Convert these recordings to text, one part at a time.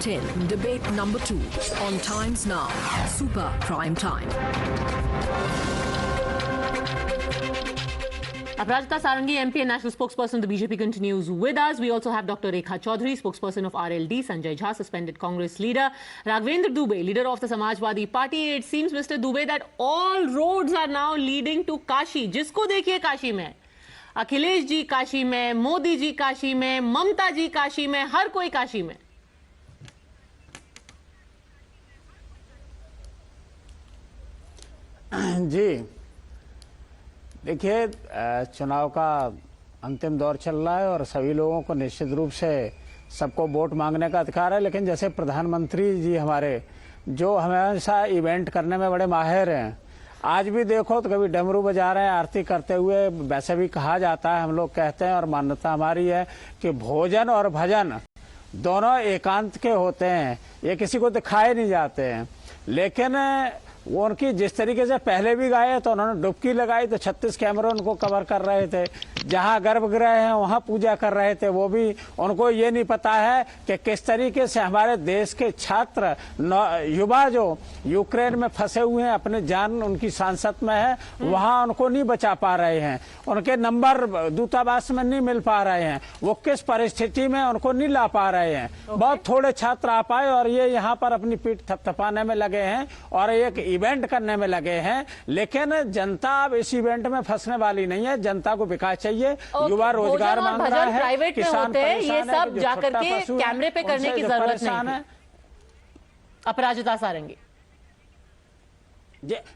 10, debate number 2 on Times Now, Super Prime Time. Aparajita Sarangi, MP and national spokesperson of the BJP, continues with us. We also have Dr. Rekha Chaudhary, spokesperson of RLD, Sanjay Jha, suspended Congress leader, Raghvendra Dubey, leader of the Samajwadi Party. It seems, Mr. Dubey, that all roads are now leading to Kashi. जिसको देखिए काशी में, अखिलेश जी काशी में, मोदी जी काशी में, ममता जी काशी में, हर कोई काशी में. जी देखिए, चुनाव का अंतिम दौर चल रहा है और सभी लोगों को निश्चित रूप से सबको वोट मांगने का अधिकार है, लेकिन जैसे प्रधानमंत्री जी हमारे जो हमेशा इवेंट करने में बड़े माहिर हैं, आज भी देखो तो कभी डमरू बजा रहे हैं आरती करते हुए. वैसे भी कहा जाता है, हम लोग कहते हैं और मान्यता हमारी है कि भोजन और भजन दोनों एकांत के होते हैं, ये किसी को दिखाए नहीं जाते हैं. लेकिन वो उनकी जिस तरीके से पहले भी गाए तो उन्होंने डुबकी लगाई तो 36 कैमरे उनको कवर कर रहे थे. जहां गर्भगृह है वहां पूजा कर रहे थे. वो भी उनको ये नहीं पता है कि किस तरीके से हमारे देश के छात्र युवा जो यूक्रेन में फंसे हुए हैं, अपने जान उनकी सांसत में है, वहां उनको नहीं बचा पा रहे हैं. उनके नंबर दूतावास में नहीं मिल पा रहे हैं. वो किस परिस्थिति में उनको नहीं ला पा रहे हैं. बहुत थोड़े छात्र आ पाए और ये यहाँ पर अपनी पीठ थपथपाने में लगे हैं और एक इवेंट करने में लगे हैं. लेकिन जनता अब इस इवेंट में फंसने वाली नहीं है. जनता को विकास चाहिए, युवा रोजगार मांग रहा है, प्राइवेट में होते हैं, ये सब जाकर के कैमरे पे करने की जरूरत नहीं है. अपराजिता सारंगी,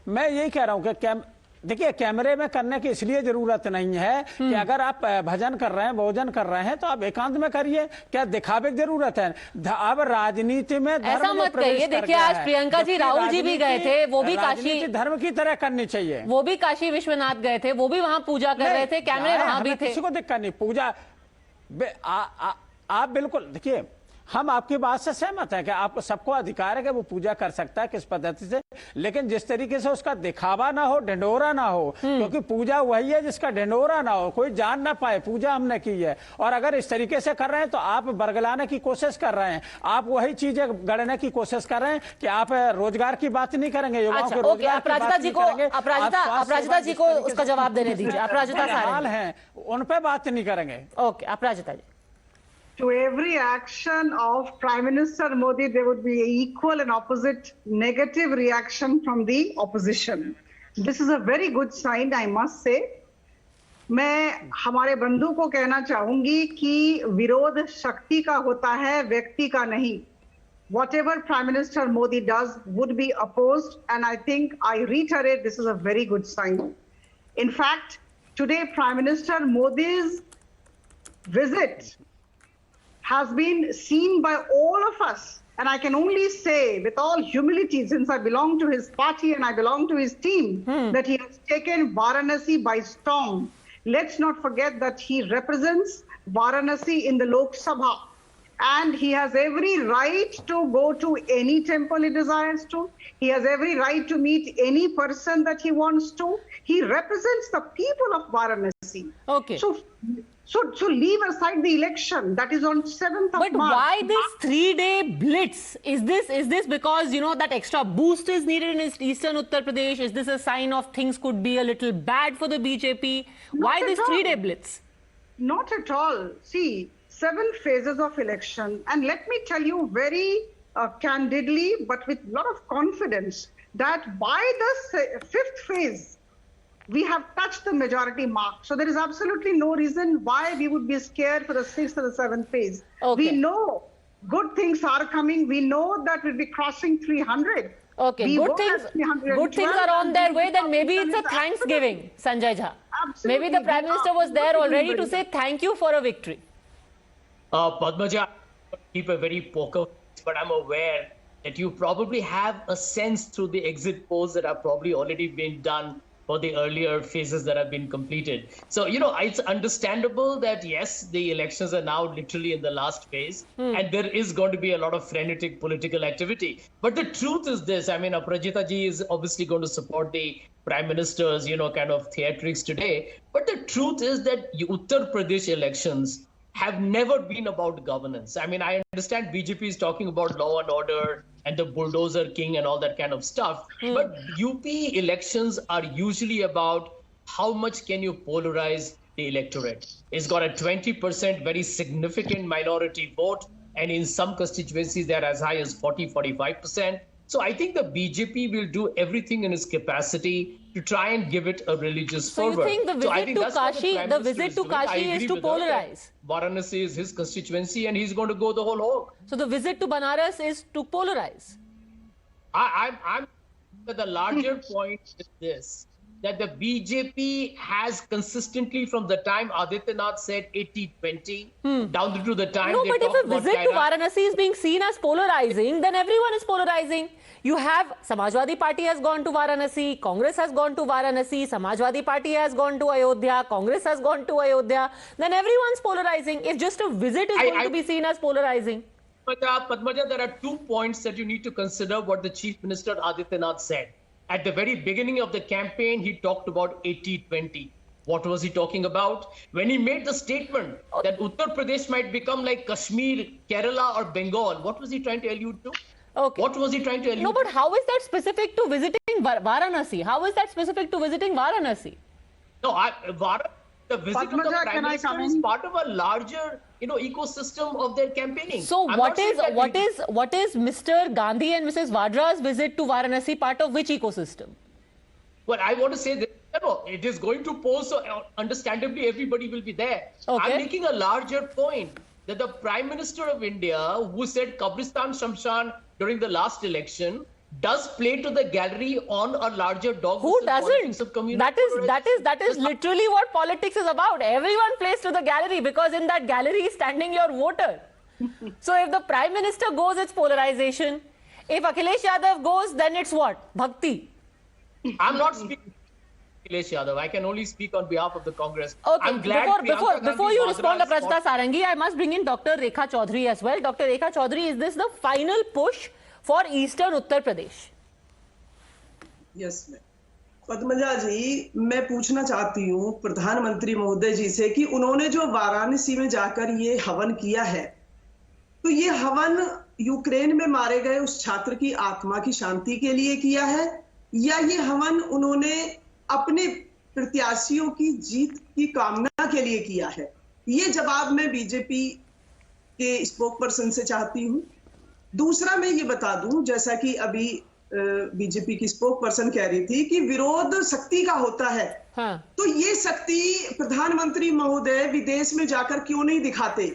मैं यही कह रहा हूं कि देखिए, कैमरे में करने की इसलिए जरूरत नहीं है कि अगर आप भजन कर रहे हैं, भोजन कर रहे हैं तो आप एकांत में करिए. क्या दिखावे की जरूरत है? अब राजनीति में ऐसा मत कहिए. देखिए, आज प्रियंका जी, राहुल जी भी गए थे, वो भी काशी धर्म की तरह करनी चाहिए. वो भी काशी विश्वनाथ गए थे, वो भी वहां पूजा कर रहे थे, कैमरे वहां भी थे. किसी को दिक्कत नहीं. पूजा आप बिल्कुल देखिए, हम आपकी बात से सहमत हैं कि आपको सबको अधिकार है कि वो पूजा कर सकता है किस पद्धति से, लेकिन जिस तरीके से उसका दिखावा ना हो, ढिंढोरा ना हो. क्योंकि पूजा वही है जिसका ढिंढोरा ना हो, कोई जान ना पाए. पूजा हमने की है और अगर इस तरीके से कर रहे हैं तो आप बरगलाने की कोशिश कर रहे हैं. आप वही चीजें गढ़ने की कोशिश कर रहे हैं कि आप रोजगार की बात नहीं करेंगे, युवाओं के रोजगार की बात नहीं करेंगे. अपराजिता जी को उसका जवाब देने दीजिए. अपराजिता सारंगी हैं, उन पे बात नहीं करेंगे. Okay, Aparajita ji. To every action of Prime Minister Modi, there would be equal and opposite negative reaction from the opposition. This is a very good sign, I must say. मैं हमारे बंधु को कहना चाहूंगी कि विरोध शक्ति का होता है, व्यक्ति का नहीं. Whatever Prime Minister Modi does would be opposed, and I think I reiterate this is a very good sign. In fact, today Prime Minister Modi's visit has been seen by all of us, and I can only say with all humility, since I belong to his party and I belong to his team, that he has taken Varanasi by storm. Let's not forget that he represents Varanasi in the Lok Sabha, and he has every right to go to any temple he desires to. He has every right to meet any person that he wants to. He represents the people of Varanasi. Okay. So leave aside the election that is on 7th of March. But why this 3-day blitz? Is this because, you know, that extra boost is needed in eastern Uttar Pradesh? Is this a sign of things could be a little bad for the BJP? Why this 3-day blitz? Not at all. See, 7 phases of election, and let me tell you very candidly, but with a lot of confidence, that by the 5th phase, we have touched the majority mark. So there is absolutely no reason why we would be scared for the 6th or the 7th phase. Okay. We know good things are coming. We know that we'll be crossing 300. Okay, good things are on their way. Then maybe it's a Thanksgiving, Sanjay Jha. Absolutely. Maybe the Prime Minister was there already to say thank you for a victory. Padmaja, keep a very poker face, but I'm aware that you probably have a sense through the exit polls that have probably already been done for the earlier phases that have been completed. So, you know, it's understandable that, yes, the elections are now literally in the last phase, and there is going to be a lot of frenetic political activity. But the truth is this, I mean, Aparajita ji is obviously going to support the Prime Minister's, you know, kind of theatrics today. But the truth is that Uttar Pradesh elections have never been about governance. I mean, I understand BJP is talking about law and order and the bulldozer king and all that kind of stuff. But UP elections are usually about how much can you polarize the electorate. It's got a 20% very significant minority vote. And in some constituencies, they're as high as 40-45%. So I think the BJP will do everything in its capacity to try and give it a religious fervor. So you think the visit to Kashi is to polarize? Varanasi is his constituency and he's going to go the whole hog. So the visit to Banaras is to polarize? I'm the larger point is this, that the BJP has consistently from the time Adityanath said 80-20 down to the time but if a visit to Varanasi is being seen as polarizing, then everyone is polarizing. You have Samajwadi Party has gone to Varanasi, Congress has gone to Varanasi, Samajwadi Party has gone to Ayodhya, Congress has gone to Ayodhya, then everyone's polarizing. If just a visit is going to be seen as polarizing. Padmaja, there are 2 points that you need to consider what the Chief Minister Adityanath said. At the very beginning of the campaign, he talked about 80-20. What was he talking about? When he made the statement that Uttar Pradesh might become like Kashmir, Kerala or Bengal, what was he trying to allude to? Okay. What was he trying to allude to? No, but how is that specific to visiting Varanasi? How is that specific to visiting Varanasi? No, the visit of the Prime Minister is part of a larger, ecosystem of their campaigning. So what is Mr. Gandhi and Mrs. Vadra's visit to Varanasi part of which ecosystem? Well, I want to say that it is going to pose, so understandably everybody will be there. Okay. I'm making a larger point that the Prime Minister of India, who said Kabristan Shamshan during the last election, does play to the gallery on a larger dog. Who doesn't? That is literally what politics is about. Everyone plays to the gallery because in that gallery is standing your voter. So if the Prime Minister goes, it's polarization. If Akhilesh Yadav goes, then it's what? Bhakti. I'm not speaking Akhilesh Yadav. I can only speak on behalf of the Congress. Okay, I'm glad before you respond to Aparajita Sarangi, I must bring in Dr. Rekha Chaudhary as well. Dr. Rekha Chaudhary, is this the final push for Eastern Uttar Pradesh? Yes, ma'am. Padmaja जी, मैं पूछना चाहती हूँ प्रधानमंत्री महोदय जी से कि उन्होंने जो वाराणसी में जाकर ये हवन किया है, तो ये हवन यूक्रेन में मारे गए उस छात्र की आत्मा की शांति के लिए किया है या ये हवन उन्होंने अपने प्रत्याशियों की जीत की कामना के लिए किया है? ये जवाब मैं बीजेपी के स्पोक पर्सन से चाहती हूँ। दूसरा मैं ये बता दूं, जैसा कि अभी बीजेपी की स्पोक पर्सन कह रही थी कि विरोध शक्ति का होता है, तो ये शक्ति प्रधानमंत्री महोदय विदेश में जाकर क्यों नहीं दिखाते?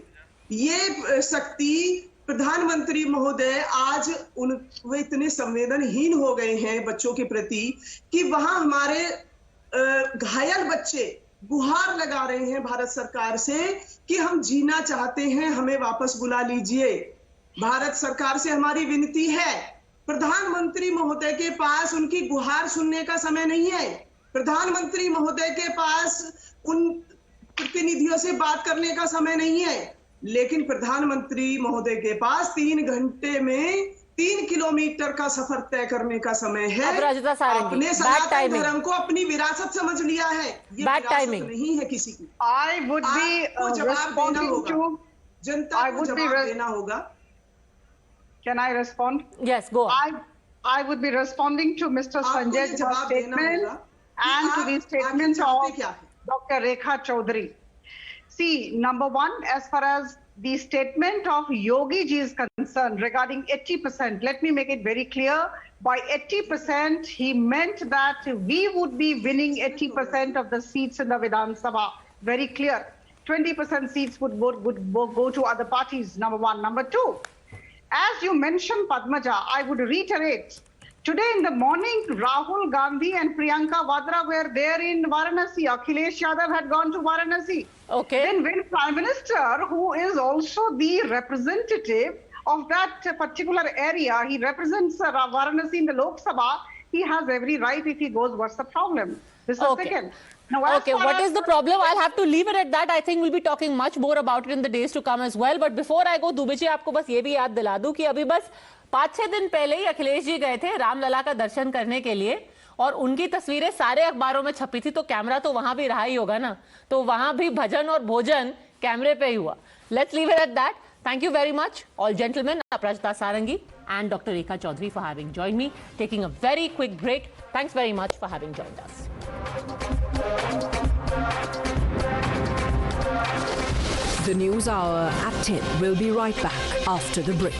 ये शक्ति प्रधानमंत्री महोदय आज वे इतने संवेदनहीन हो गए हैं बच्चों के प्रति कि वहां हमारे घायल बच्चे गुहार लगा रहे हैं भारत सरकार से कि हम जीना चाहते हैं, हमें वापस बुला लीजिए। भारत सरकार से हमारी विनती है, प्रधानमंत्री महोदय के पास उनकी गुहार सुनने का समय नहीं है। प्रधानमंत्री महोदय के पास उन प्रतिनिधियों से बात करने का समय नहीं है, लेकिन प्रधानमंत्री महोदय के पास 3 घंटे में 3 किलोमीटर का सफर तय करने का समय है। अपने सनातन धर्म को अपनी विरासत समझ लिया है, ये विरासत नहीं है किसी की। आपको जवाब देना होगा, जनता को जवाब देना होगा। Can I respond? Yes, go on. I would be responding to Mr. Sanjay Jha's statement and to the statement of Dr. Rekha Chaudhary. See, number one, as far as the statement of Yogi ji is concerned regarding 80%, let me make it very clear. By 80%, he meant that we would be winning 80% of the seats in the Vidhan Sabha. Very clear. 20% seats would go to other parties, number one. Number two, as you mentioned, Padmaja, I would reiterate, today in the morning, Rahul Gandhi and Priyanka Vadra were there in Varanasi. Akhilesh Yadav had gone to Varanasi. Okay. Then when Prime Minister, who is also the representative of that particular area, he represents Varanasi in the Lok Sabha, he has every right. If he goes, what's the problem? This is second. Now, what is the problem? I'll have to leave it at that. I think we'll be talking much more about it in the days to come as well. But before I go, Dubey ji आपको बस ये भी याद दिला दूं कि अभी बस 5-6 दिन पहले ही अखिलेश जी गए थे रामलला का दर्शन करने के लिए और उनकी तस्वीरें सारे अखबारों में छपी थी, तो कैमरा तो वहां भी रहा ही होगा ना, तो वहां भी भजन और भोजन कैमरे पे ही हुआ. Let's leave it at that. Thank you very much, all gentlemen, Aparajita Sarangi and Dr. Rekha Chaudhary for having joined me. Taking a very quick break. Thanks very much for having joined us. The News Hour at 10 will be right back after the break.